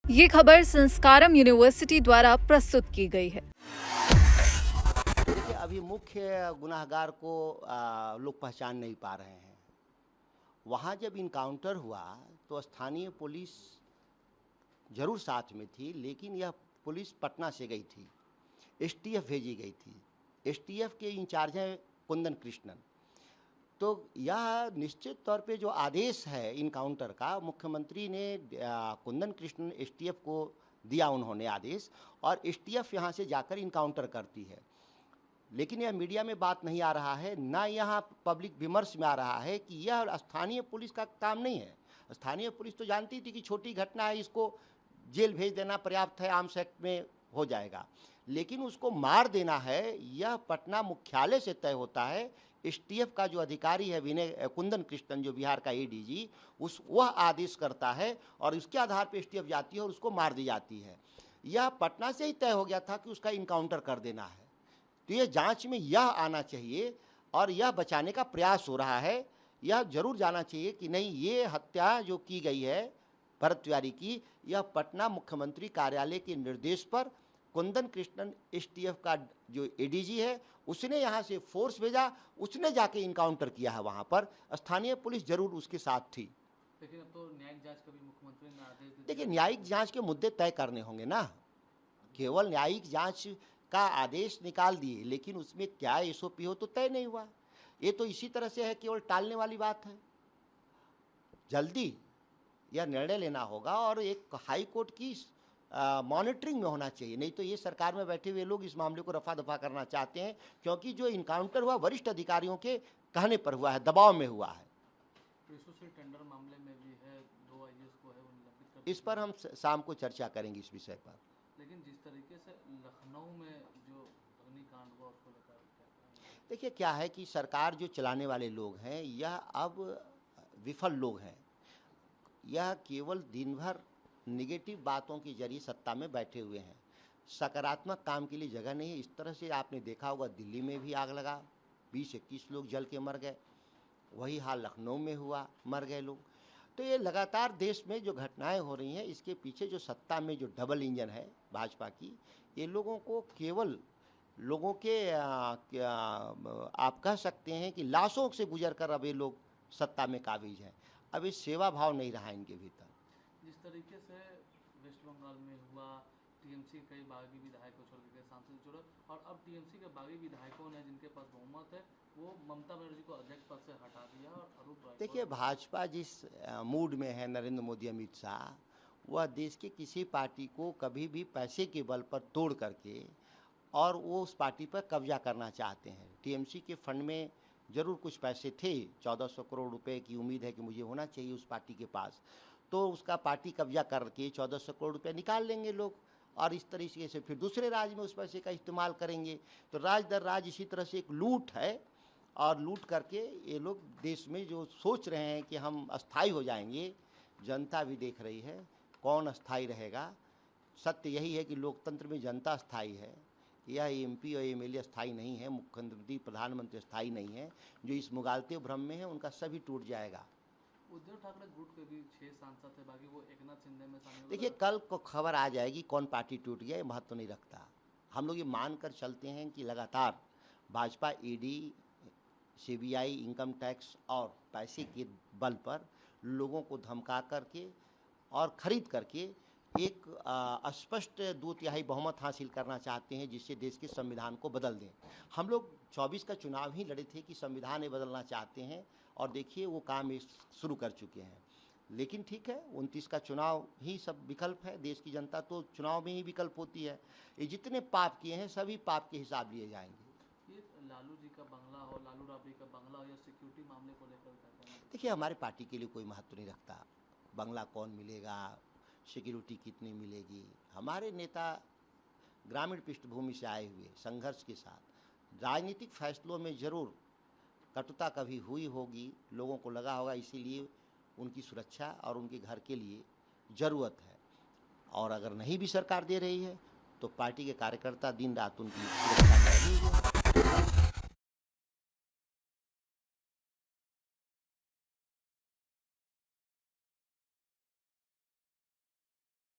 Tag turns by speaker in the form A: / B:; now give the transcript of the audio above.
A: ये खबर संस्कारम यूनिवर्सिटी द्वारा प्रस्तुत की गई है।
B: देखिए, अभी मुख्य गुनाहगार को लोग पहचान नहीं पा रहे हैं। वहाँ जब इनकाउंटर हुआ तो स्थानीय पुलिस जरूर साथ में थी, लेकिन यह पुलिस पटना से गई थी, एसटीएफ भेजी गई थी। एसटीएफ के इंचार्ज हैं कुंदन कृष्णन। तो यह निश्चित तौर पे जो आदेश है इनकाउंटर का, मुख्यमंत्री ने कुंदन कृष्णन एसटीएफ को दिया, उन्होंने आदेश, और एसटीएफ यहाँ से जाकर इनकाउंटर करती है। लेकिन यह मीडिया में बात नहीं आ रहा है, ना यहाँ पब्लिक विमर्श में आ रहा है कि यह स्थानीय पुलिस का काम नहीं है। स्थानीय पुलिस तो जानती थी कि छोटी घटना है, इसको जेल भेज देना पर्याप्त है, आर्म्स एक्ट में हो जाएगा। लेकिन उसको मार देना है, यह पटना मुख्यालय से तय होता है। एसटीएफ का जो अधिकारी है कुंदन कृष्णन, जो बिहार का एडीजी, वह आदेश करता है और उसके आधार पर एसटीएफ जाती है और उसको मार दी जाती है। यह पटना से ही तय हो गया था कि उसका इनकाउंटर कर देना है। तो ये जांच में यह आना चाहिए और यह बचाने का प्रयास हो रहा है। यह जरूर जाना चाहिए कि नहीं, ये हत्या जो की गई है भरत तिवारी की, यह पटना मुख्यमंत्री कार्यालय के निर्देश पर कुंदन कृष्णन एसटीएफ का जो एडीजी है, उसने यहाँ से फोर्स भेजा, उसने जाके इनकाउंटर किया है। वहाँ पर स्थानीय पुलिस जरूर उसके साथ थी।
C: लेकिन अब तो न्यायिक जांच का भी मुख्यमंत्री ने आदेश दिया।
B: देखिए, न्यायिक जांच के मुद्दे तय करने होंगे ना। केवल न्यायिक जांच का आदेश निकाल दिए, लेकिन उसमें क्या एसओपी हो तो तय नहीं हुआ। ये तो इसी तरह से है, केवल टालने वाली बात है। जल्दी यह निर्णय लेना होगा और एक हाई कोर्ट की मॉनिटरिंग में होना चाहिए। नहीं तो ये सरकार में बैठे हुए लोग इस मामले को रफा दफा करना चाहते हैं, क्योंकि जो इनकाउंटर हुआ वरिष्ठ अधिकारियों के कहने पर हुआ है, दबाव में हुआ है।
C: टेंडर मामले में भी है, 2 आईएएस को है, वो निलंबित कर।
B: इस पर हम शाम को चर्चा करेंगे इस विषय पर।
C: लेकिन जिस तरीके से लखनऊ में जो अग्निकांड हुआ उसको लेकर,
B: देखिए क्या है कि सरकार जो चलाने वाले लोग हैं, यह अब विफल लोग हैं। यह केवल दिन भर निगेटिव बातों के जरिए सत्ता में बैठे हुए हैं। सकारात्मक काम के लिए जगह नहीं है। इस तरह से आपने देखा होगा, दिल्ली में भी आग लगा, 20-21 लोग जल के मर गए। वही हाल लखनऊ में हुआ, मर गए लोग। तो ये लगातार देश में जो घटनाएं हो रही हैं, इसके पीछे जो सत्ता में जो डबल इंजन है भाजपा की, ये लोगों को केवल लोगों के आप कह सकते हैं कि लाशों से गुजर कर अब ये लोग सत्ता में काबिज हैं। अब ये सेवा भाव नहीं रहा इनके भीतर।
C: जिस तरीके से वेस्ट बंगाल में हुआ, टीएमसी कई बागी विधायकों छोड़ के सांसद जुड़े, और अब टीएमसी के बागी विधायकों ने, जिनके पास बहुमत है, वो ममता बनर्जी को अध्यक्ष पद से हटा दिया और अरूप राय। देखिए,
B: भाजपा जिस मूड में है, नरेंद्र मोदी, अमित शाह, वह देश के किसी पार्टी को कभी भी पैसे के बल पर तोड़ करके और वो उस पार्टी पर कब्जा करना चाहते हैं। टीएमसी के फंड में जरूर कुछ पैसे थे, 1400 करोड़ रुपए की उम्मीद है कि मुझे होना चाहिए उस पार्टी के पास। तो उसका पार्टी कब्जा करके 1400 करोड़ रुपए निकाल लेंगे लोग, और इस तरीके से फिर दूसरे राज्य में उस पैसे का इस्तेमाल करेंगे। तो राज दर राज इसी तरह से एक लूट है, और लूट करके ये लोग देश में जो सोच रहे हैं कि हम अस्थाई हो जाएंगे, जनता भी देख रही है कौन अस्थाई रहेगा। सत्य यही है कि लोकतंत्र में जनता अस्थाई है। यह एमपी और एमएलए अस्थाई नहीं है, मुख्यमंत्री प्रधानमंत्री अस्थाई नहीं है। जो इस मुगालते भ्रम में है, उनका सभी टूट जाएगा।
C: उद्धव ठाकरे गुट के भी 6 सांसद थे, बाकी वो एकनाथ शिंदे में शामिल।
B: देखिए, कल को खबर आ जाएगी कौन पार्टी टूट गया, महत्व नहीं रखता। हम लोग ये मानकर चलते हैं कि लगातार Bhajpa ED, CBI, income tax और पैसे के बल पर लोगों को धमका करके और खरीद करके एक स्पष्ट 2/3 बहुमत हासिल करना चाहते हैं, जिससे देश के संविधान को बदल दें। हम लोग 24 का चुनाव ही लड़े थे कि संविधान ये बदलना चाहते हैं, और देखिए वो काम शुरू कर चुके हैं। लेकिन ठीक है, 29 का चुनाव ही सब विकल्प है। देश की जनता तो चुनाव में ही विकल्प होती है। ये जितने पाप किए हैं, सभी पाप के हिसाब लिए जाएंगे।
C: ये लालू जी का बंगला हो, लालू राबड़ी का बंगला हो, या सिक्योरिटी मामले को लेकर,
B: देखिए, हमारे पार्टी के लिए कोई महत्व नहीं रखता बंगला कौन मिलेगा, सिक्योरिटी कितनी मिलेगी। हमारे नेता ग्रामीण पृष्ठभूमि से आए हुए, संघर्ष के साथ, राजनीतिक फैसलों में जरूर कटुता कभी हुई होगी, लोगों को लगा होगा, इसीलिए उनकी सुरक्षा और उनके घर के लिए ज़रूरत है। और अगर नहीं भी सरकार दे रही है तो पार्टी के कार्यकर्ता दिन रात उनकी सुरक्षा कर रही है।